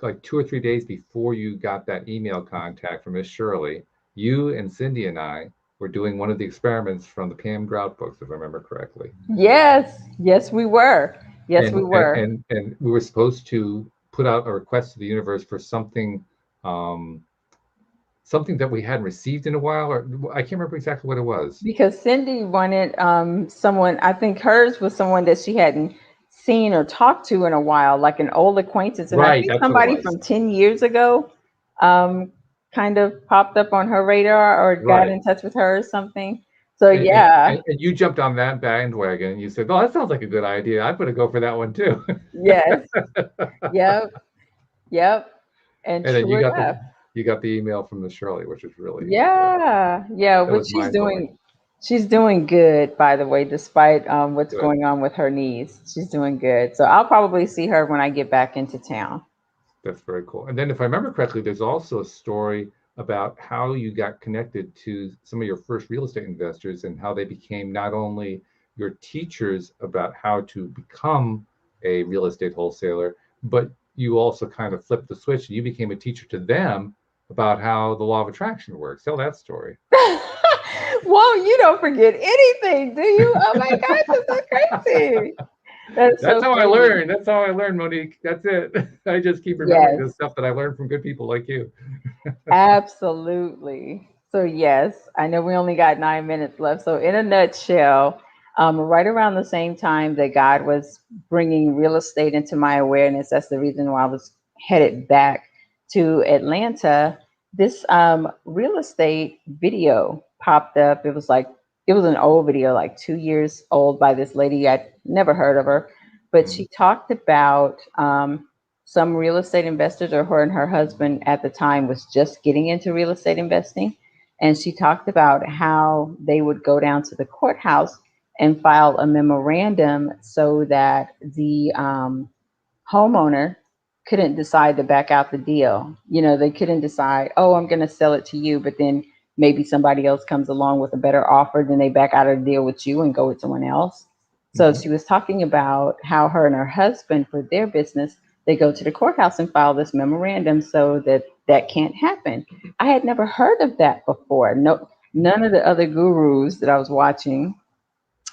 like 2 or 3 days before you got that email contact from Miss Shirley, you and Cindy and I were doing one of the experiments from the Pam Grout books, if I remember correctly. Yes. Yes, we were. Yes, we And and were. and, and we were supposed to put out a request to the universe for something, um, something that we hadn't received in a while, or I can't remember exactly what it was. Because Cindy wanted someone, I think hers was someone that she hadn't seen or talked to in a while, like an old acquaintance. And I Right, think that's what it somebody was. from 10 years ago um, kind of popped up on her radar or got Right. in touch with her or something. So, And, and, yeah, and you jumped on that bandwagon. You said, "Oh, that sounds like a good idea. I'm going to go for that one too." yes, yep, yep. And And then true enough, you got the email from the Shirley, which was really, yeah, yeah, that which was mind blowing. she's doing good, by the way, despite what's Good. going on with her knees. She's doing good. So I'll probably see her when I get back into town. That's very cool. And then, if I remember correctly, there's also a story about how you got connected to some of your first real estate investors and how they became not only your teachers about how to become a real estate wholesaler, but you also kind of flipped the switch and you became a teacher to them about how the law of attraction works. Tell that story. Well, you don't forget anything, do you? Oh my gosh, that's so crazy. That's That's so how I funny. learned. That's how I learned, Monique. That's it. I just keep remembering Yes, the stuff that I learned from good people like you. absolutely. So, yes, I know we only got 9 minutes left. So, in a nutshell, right around the same time that God was bringing real estate into my awareness, that's the reason why I was headed back to Atlanta. This real estate video popped up. It was an old video, like 2 years old, by this lady. I'd never heard of her, but Mm, she talked about some real estate investors, or her and her husband at the time was just getting into real estate investing. And she talked about how they would go down to the courthouse and file a memorandum so that the homeowner couldn't decide to back out the deal. They couldn't decide, oh, I'm going to sell it to you, but then maybe somebody else comes along with a better offer, then they back out of the deal with you and go with someone else. So mhm. she was talking about how her and her husband, for their business, they go to the courthouse and file this memorandum so that that can't happen. I had never heard of that before. No, none of the other gurus that I was watching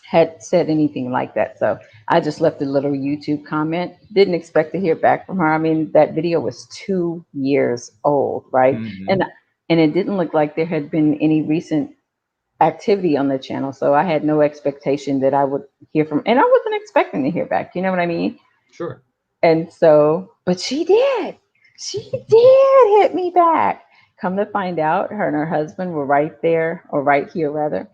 had said anything like that. So I just left a little YouTube comment. Didn't expect to hear back from her. I mean, that video was 2 years old, right? And Mhm. and it didn't look like there had been any recent activity on the channel. So I had no expectation that I would hear from, and I wasn't expecting to hear back. You know what I mean? Sure. And so, but she did. She did hit me back. Come to find out, her and her husband were right there, or right here rather,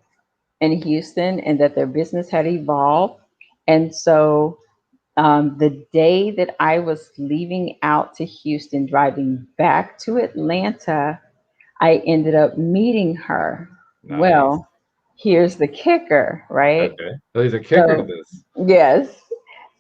in Houston, and that their business had evolved. And so the day that I was leaving out to Houston, driving back to Atlanta, I ended up meeting her. Nice. Well, here's the kicker, right? Okay. So there's a kicker to So, this. yes.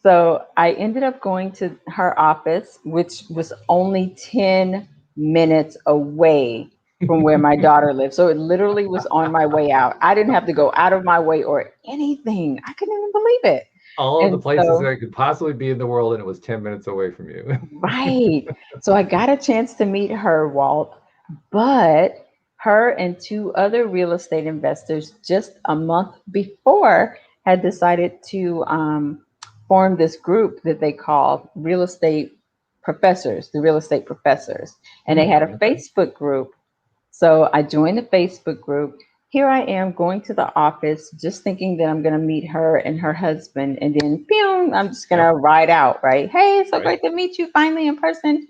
So I ended up going to her office, which was only 10 minutes away from where my daughter lived. So it literally was on my way out. I didn't have to go out of my way or anything. I couldn't even believe it. All of the And places that so, I could possibly be in the world, and it was 10 minutes away from you. right. So I got a chance to meet her, Walt, but her and two other real estate investors just a month before had decided to form this group that they called Real Estate Professors, the Real Estate Professors. And they had a Okay. Facebook group. So I joined the Facebook group. Here I am going to the office, just thinking that I'm going to meet her and her husband, and then pew, I'm just going Yep. to ride out, right? Hey, it's so Right. great to meet you finally in person.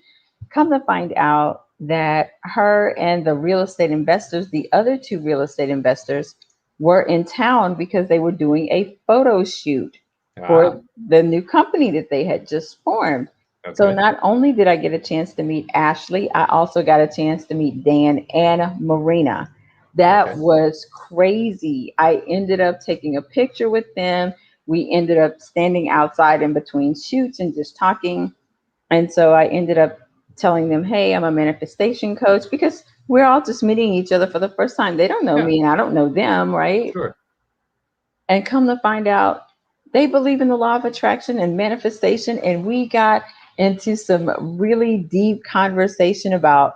Come to find out that her and the real estate investors, the other two real estate investors, were in town because they were doing a photo shoot Ah, for the new company that they had just formed. So okay. not only did I get a chance to meet Ashley, I also got a chance to meet Dan and Marina. That Okay. was crazy. I ended up taking a picture with them. We ended up standing outside in between shoots and just talking. And so I ended up telling them, hey, I'm a manifestation coach, because we're all just meeting each other for the first time. They don't know Yeah, me and I don't know them, right? sure. And come to find out, they believe in the law of attraction and manifestation. And we got into some really deep conversation about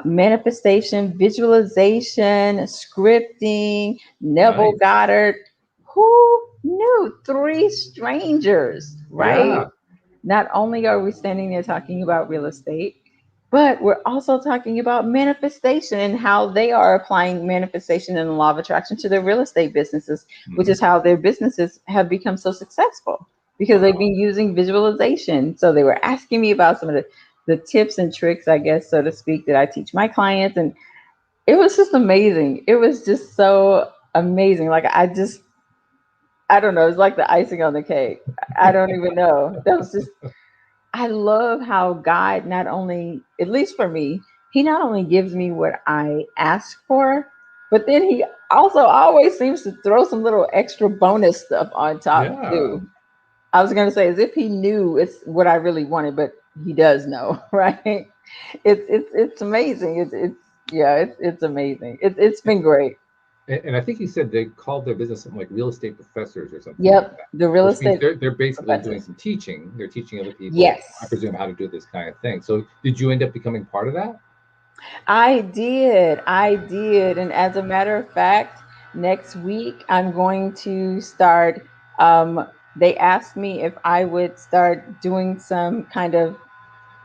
manifestation, visualization, scripting, Neville Nice. Goddard. Who knew? Three strangers, right? Yeah. Not only are we standing there talking about real estate, but we're also talking about manifestation and how they are applying manifestation and the law of attraction to their real estate businesses, which Hmm. is how their businesses have become so successful because they've Wow. been using visualization. So they were asking me about some of the tips and tricks, I guess, so to speak, that I teach my clients. And it was just amazing. It was just so amazing. Like, I don't know. It's like the icing on the cake. I don't even know. That was just, I love how God not only, at least for me, He not only gives me what I ask for, but then He also always seems to throw some little extra bonus stuff on top Yeah. too. I was gonna say as if He knew it's what I really wanted, but He does know, right? It's amazing. It's yeah, it's amazing. It's been great. And I think you said they called their business something like real estate professors or something like Yep, that, the real which means estate they're basically doing professors. some teaching. They're teaching other people, I Yes, presume, how to do this kind of thing. So did you end up becoming part of that? I did. I did. And as a matter of fact, next week I'm going to start. They asked me if I would start doing some kind of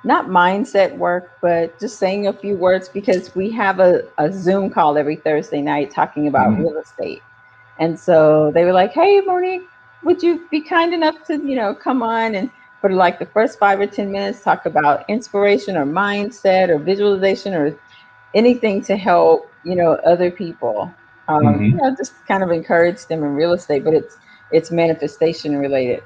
not mindset work, but just saying a few words because we have a Zoom call every Thursday night talking about Mhm. real estate. And so they were like, hey, Monique, would you be kind enough to, come on and for like the first 5 or 10 minutes talk about inspiration or mindset or visualization or anything to help, other people. Mhm. Just kind of encourage them in real estate, but it's manifestation related.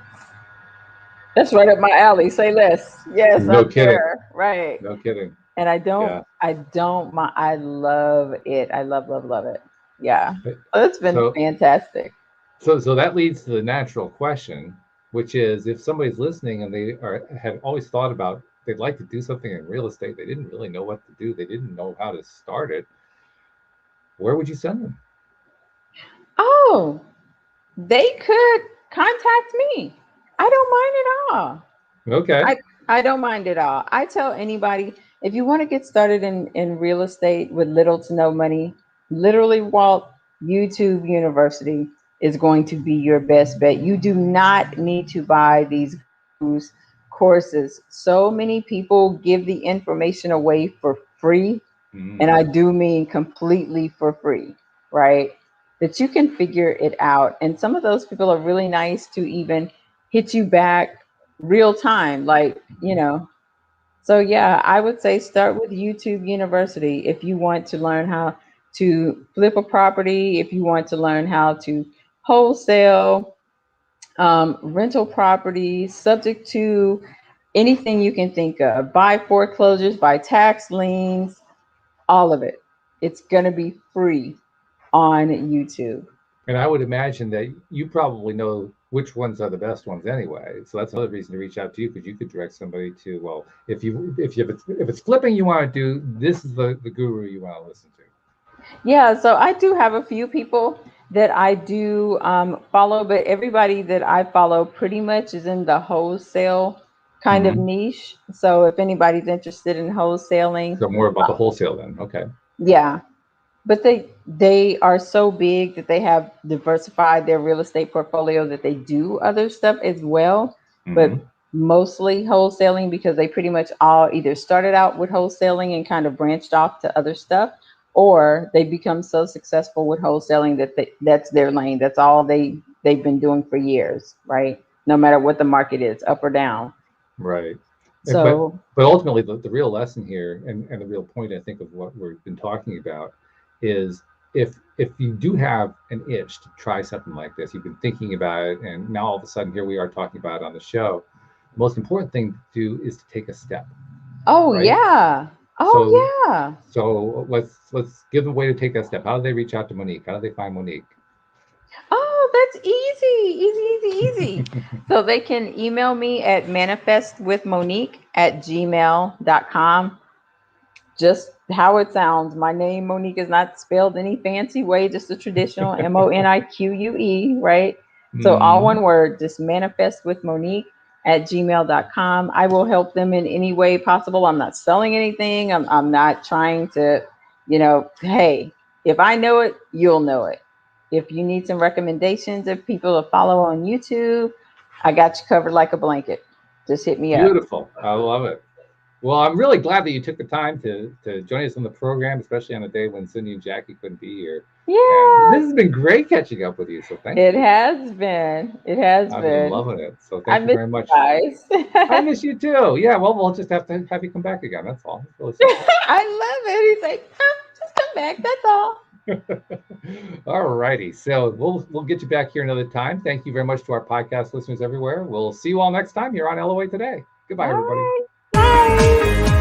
That's right up my alley. Say less. Yes, No I'm kidding. there. Right. No kidding. And Yeah. I don't mind. I love it. I love, love, love it. Yeah. So it's been So fantastic. so that leads to the natural question, which is if somebody's listening and they are have always thought about they'd like to do something in real estate, they didn't really know what to do, they didn't know how to start it, where would you send them? Oh, they could contact me. I don't mind at all. Okay. I I don't mind at all. I tell anybody if you want to get started in real estate with little to no money, literally, Walt, YouTube University is going to be your best bet. You do not need to buy these gurus courses. So many people give the information away for free, and I Mm. do mean completely for free, right? That you can figure it out. And some of those people are really nice to even hit you back real time, like, So, yeah, I would say start with YouTube University if you want to learn how to flip a property, if you want to learn how to wholesale, rental properties, subject to anything you can think of, buy foreclosures, buy tax liens, all of it. It's going to be free on YouTube. And I would imagine that you probably know which ones are the best ones anyway. So that's another reason to reach out to you because you could direct somebody to, well, if it's flipping you want to do, this is the guru you want to listen to. Yeah, so I do have a few people that I do follow, but everybody that I follow pretty much is in the wholesale kind of Hmm. niche. So if anybody's interested in wholesaling, So more about the wholesale then. Okay. yeah, but they are so big that they have diversified their real estate portfolio that they do other stuff as well, Hmm. but mostly wholesaling because they pretty much all either started out with wholesaling and kind of branched off to other stuff, or they become so successful with wholesaling that that's their lane. That's all they've been doing for years, right? No matter what the market is, up or down. Right. And- But So, but ultimately the real lesson here and the real point I think of what we've been talking about is if you do have an itch to try something like this, you've been thinking about it, and now all of a sudden here we are talking about it on the show. The most important thing to do is to take a step, oh right? yeah, So oh yeah. let's give them a way to take that step. How do they reach out to Monique? How do they find Monique? Oh, that's easy, easy, easy, easy. So they can email me at manifestwithmonique@gmail.com. Just how it sounds. My name, Monique, is not spelled any fancy way, just a traditional Monique, right? So all Hmm. one word, just manifest with Monique at gmail.com. I will help them in any way possible. I'm not selling anything. I'm not trying to, hey, if I know it, you'll know it. If you need some recommendations of people to follow on YouTube, I got you covered like a blanket. Just hit me up. Beautiful. I love it. Well, I'm really glad that you took the time to join us on the program, especially on a day when Cindy and Jackie couldn't be here. And Yeah. this has been great catching up with you. So thank It you. has been. It has I've been been. loving it. So I thank you miss very you much. guys. I miss you too. Yeah, well, we'll just have to have you come back again. That's all. It's really simple. I love it. He's like, just come back. That's all. All righty. So we'll get you back here another time. Thank you very much to our podcast listeners everywhere. We'll see you all next time here on LOA Today. All Goodbye, everybody. right. Bye.